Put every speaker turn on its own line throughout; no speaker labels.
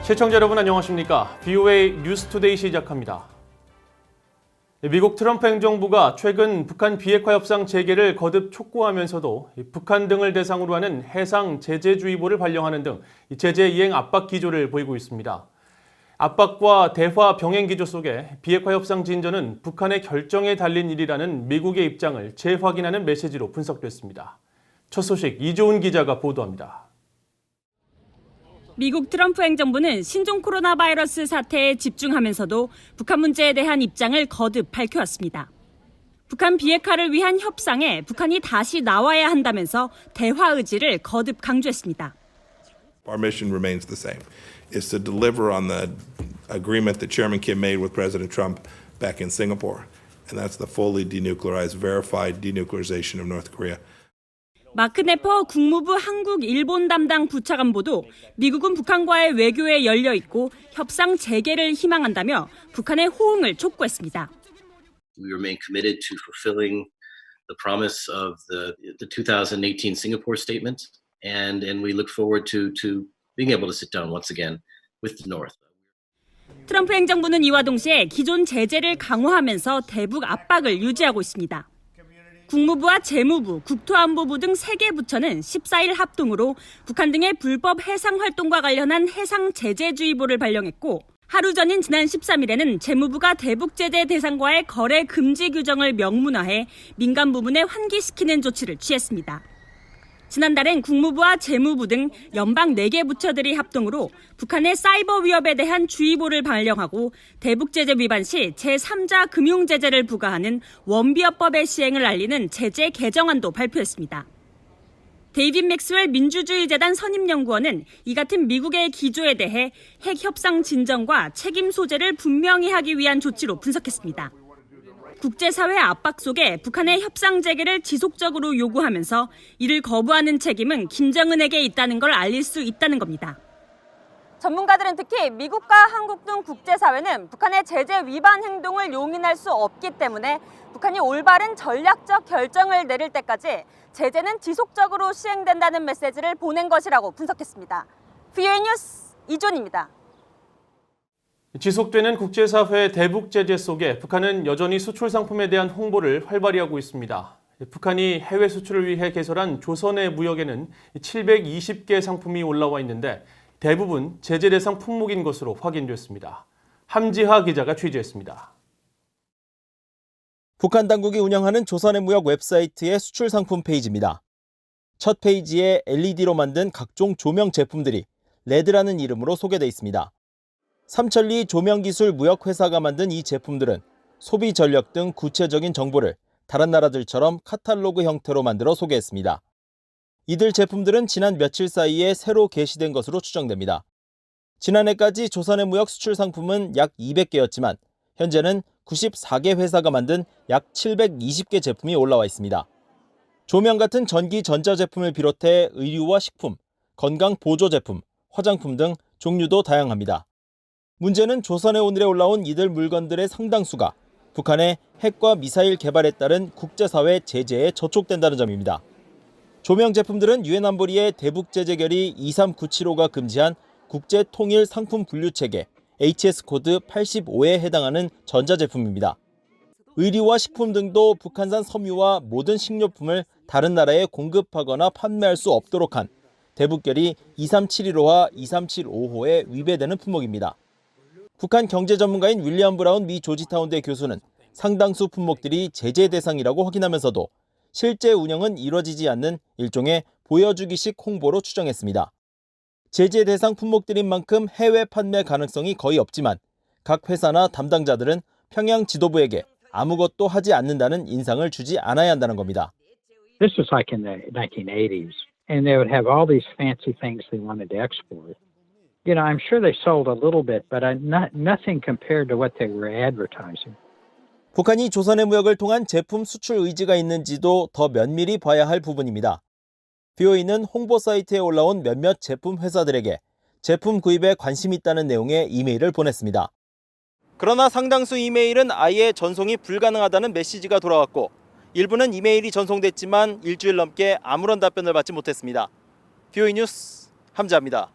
시청자 여러분 안녕하십니까? VOA 뉴스투데이 시작합니다. 미국 트럼프 행정부가 최근 북한 비핵화 협상 재개를 거듭 촉구하면서도 북한 등을 대상으로 하는 해상 제재주의보를 발령하는 등 제재 이행 압박 기조를 보이고 있습니다. 압박과 대화 병행 기조 속에 비핵화 협상 진전은 북한의 결정에 달린 일이라는 미국의 입장을 재확인하는 메시지로 분석됐습니다. 첫 소식 이조은 기자가 보도합니다.
미국 트럼프 행정부는 신종 코로나 바이러스 사태에 집중하면서도 북한 문제에 대한 입장을 거듭 밝혀왔습니다. 북한 비핵화를 위한 협상에 북한이 다시 나와야 한다면서 대화 의지를 거듭 강조했습니다.
Our mission remains the same, is to deliver on the agreement that Chairman Kim made with President Trump back in Singapore, and that's the fully denuclearized, verified denuclearization of North Korea.
마크 네퍼 국무부 한국 일본 담당 부차관보도 미국은 북한과의 외교에 열려 있고 협상 재개를 희망한다며 북한의 호응을 촉구했습니다.
We remain committed to fulfilling the promise of the 2018 Singapore statement, and we look forward to being able to sit down once again with the North.
트럼프 행정부는 이와 동시에 기존 제재를 강화하면서 대북 압박을 유지하고 있습니다. 국무부와 재무부, 국토안보부 등 3개 부처는 14일 합동으로 북한 등의 불법 해상 활동과 관련한 해상 제재주의보를 발령했고 하루 전인 지난 13일에는 재무부가 대북 제재 대상과의 거래 금지 규정을 명문화해 민간 부문에 환기시키는 조치를 취했습니다. 지난달엔 국무부와 재무부 등 연방 4개 부처들이 합동으로 북한의 사이버 위협에 대한 주의보를 발령하고 대북 제재 위반 시 제3자 금융 제재를 부과하는 원비어법의 시행을 알리는 제재 개정안도 발표했습니다. 데이빗 맥스웰 민주주의재단 선임연구원은 이 같은 미국의 기조에 대해 핵 협상 진전과 책임 소재를 분명히 하기 위한 조치로 분석했습니다. 국제사회 압박 속에 북한의 협상 재개를 지속적으로 요구하면서 이를 거부하는 책임은 김정은에게 있다는 걸 알릴 수 있다는 겁니다. 전문가들은 특히 미국과 한국 등 국제사회는 북한의 제재 위반 행동을 용인할 수 없기 때문에 북한이 올바른 전략적 결정을 내릴 때까지 제재는 지속적으로 시행된다는 메시지를 보낸 것이라고 분석했습니다. VOA 뉴스 이존입니다.
지속되는 국제사회의 대북 제재 속에 북한은 여전히 수출 상품에 대한 홍보를 활발히 하고 있습니다. 북한이 해외 수출을 위해 개설한 조선의 무역에는 720개 상품이 올라와 있는데 대부분 제재 대상 품목인 것으로 확인됐습니다. 함지하 기자가 취재했습니다.
북한 당국이 운영하는 조선의 무역 웹사이트의 수출 상품 페이지입니다. 첫 페이지에 LED로 만든 각종 조명 제품들이 레드라는 이름으로 소개돼 있습니다. 삼천리 조명기술 무역회사가 만든 이 제품들은 소비 전력 등 구체적인 정보를 다른 나라들처럼 카탈로그 형태로 만들어 소개했습니다. 이들 제품들은 지난 며칠 사이에 새로 게시된 것으로 추정됩니다. 지난해까지 조선의 무역 수출 상품은 약 200개였지만 현재는 94개 회사가 만든 약 720개 제품이 올라와 있습니다. 조명 같은 전기 전자제품을 비롯해 의류와 식품, 건강 보조 제품, 화장품 등 종류도 다양합니다. 문제는 조선의 오늘에 올라온 이들 물건들의 상당수가 북한의 핵과 미사일 개발에 따른 국제사회 제재에 저촉된다는 점입니다. 조명 제품들은 유엔 안보리의 대북 제재 결의 23975가 금지한 국제 통일 상품 분류 체계 HS 코드 85에 해당하는 전자제품입니다. 의류와 식품 등도 북한산 섬유와 모든 식료품을 다른 나라에 공급하거나 판매할 수 없도록 한 대북 결의 23715와 23755에 위배되는 품목입니다. 북한 경제 전문가인 윌리엄 브라운 미 조지타운대 교수는 상당수 품목들이 제재 대상이라고 확인하면서도 실제 운영은 이뤄지지 않는 일종의 보여주기식 홍보로 추정했습니다. 제재 대상 품목들인 만큼 해외 판매 가능성이 거의 없지만 각 회사나 담당자들은 평양 지도부에게 아무것도 하지 않는다는 인상을 주지 않아야 한다는 겁니다.
This was like in the 1980s, and they would have all these fancy things they wanted to export. You know, I'm sure they sold a little bit, but nothing compared to what they were advertising.
북한이 조선의 무역을 통한 제품 수출 의지가 있는지도 더 면밀히 봐야 할 부분입니다. BOE는 홍보 사이트에 올라온 몇몇 제품 회사들에게 제품 구입에 관심 있다는 내용의 이메일을 보냈습니다. 그러나 상당수 이메일은 아예 전송이 불가능하다는 메시지가 돌아왔고 일부는 이메일이 전송됐지만 일주일 넘게 아무런 답변을 받지 못했습니다. BOE 뉴스 함지아입니다.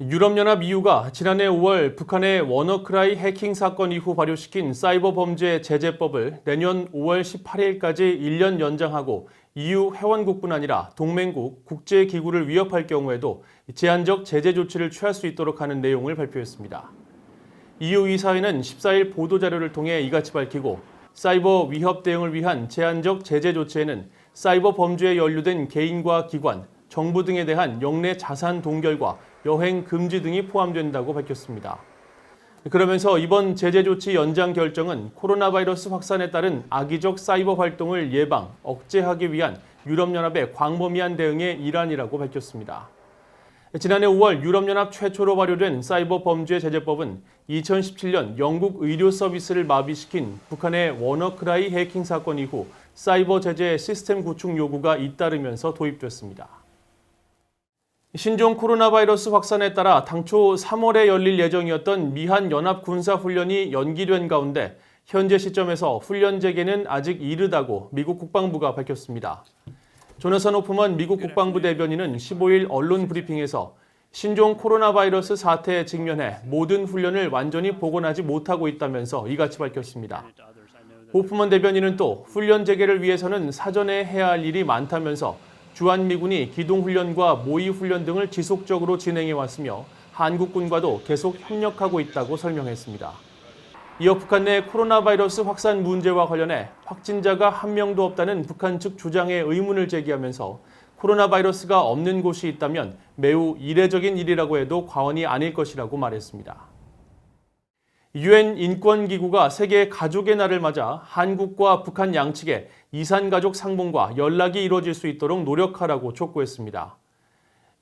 유럽연합 EU가 지난해 5월 북한의 워너크라이 해킹 사건 이후 발효시킨 사이버 범죄 제재법을 내년 5월 18일까지 1년 연장하고 EU 회원국뿐 아니라 동맹국, 국제기구를 위협할 경우에도 제한적 제재 조치를 취할 수 있도록 하는 내용을 발표했습니다. EU 이사회는 14일 보도자료를 통해 이같이 밝히고 사이버 위협 대응을 위한 제한적 제재 조치에는 사이버 범죄에 연루된 개인과 기관, 정부 등에 대한 영내 자산 동결과 여행 금지 등이 포함된다고 밝혔습니다. 그러면서 이번 제재 조치 연장 결정은 코로나 바이러스 확산에 따른 악의적 사이버 활동을 예방, 억제하기 위한 유럽연합의 광범위한 대응의 일환이라고 밝혔습니다. 지난해 5월 유럽연합 최초로 발효된 사이버 범죄 제재법은 2017년 영국 의료 서비스를 마비시킨 북한의 워너크라이 해킹 사건 이후 사이버 제재 시스템 구축 요구가 잇따르면서 도입됐습니다. 신종 코로나 바이러스 확산에 따라 당초 3월에 열릴 예정이었던 미한 연합 군사 훈련이 연기된 가운데 현재 시점에서 훈련 재개는 아직 이르다고 미국 국방부가 밝혔습니다. 조나선 호프먼 미국 국방부 대변인은 15일 언론 브리핑에서 신종 코로나 바이러스 사태에 직면해 모든 훈련을 완전히 복원하지 못하고 있다면서 이같이 밝혔습니다. 호프먼 대변인은 또 훈련 재개를 위해서는 사전에 해야 할 일이 많다면서 주한미군이 기동훈련과 모의훈련 등을 지속적으로 진행해왔으며 한국군과도 계속 협력하고 있다고 설명했습니다. 이어 북한 내 코로나 바이러스 확산 문제와 관련해 확진자가 한 명도 없다는 북한 측 주장에 의문을 제기하면서 코로나 바이러스가 없는 곳이 있다면 매우 이례적인 일이라고 해도 과언이 아닐 것이라고 말했습니다. 유엔 인권기구가 세계 가족의 날을 맞아 한국과 북한 양측에 이산가족 상봉과 연락이 이루어질 수 있도록 노력하라고 촉구했습니다.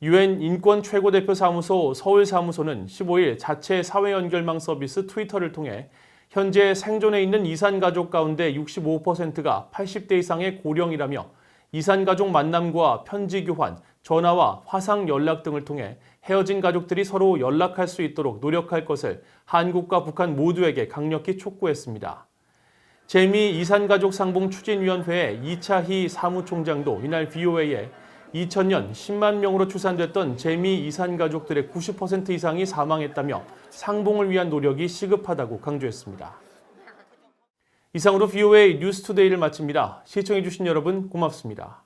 유엔 인권 최고대표 사무소 서울사무소는 15일 자체 사회연결망 서비스 트위터를 통해 현재 생존해 있는 이산가족 가운데 65%가 80대 이상의 고령이라며 이산가족 만남과 편지 교환, 전화와 화상 연락 등을 통해 헤어진 가족들이 서로 연락할 수 있도록 노력할 것을 한국과 북한 모두에게 강력히 촉구했습니다. 재미 이산가족 상봉 추진위원회의 이차희 사무총장도 이날 VOA에 2000년 10만 명으로 추산됐던 재미 이산가족들의 90% 이상이 사망했다며 상봉을 위한 노력이 시급하다고 강조했습니다. 이상으로 VOA 뉴스투데이를 마칩니다. 시청해주신 여러분 고맙습니다.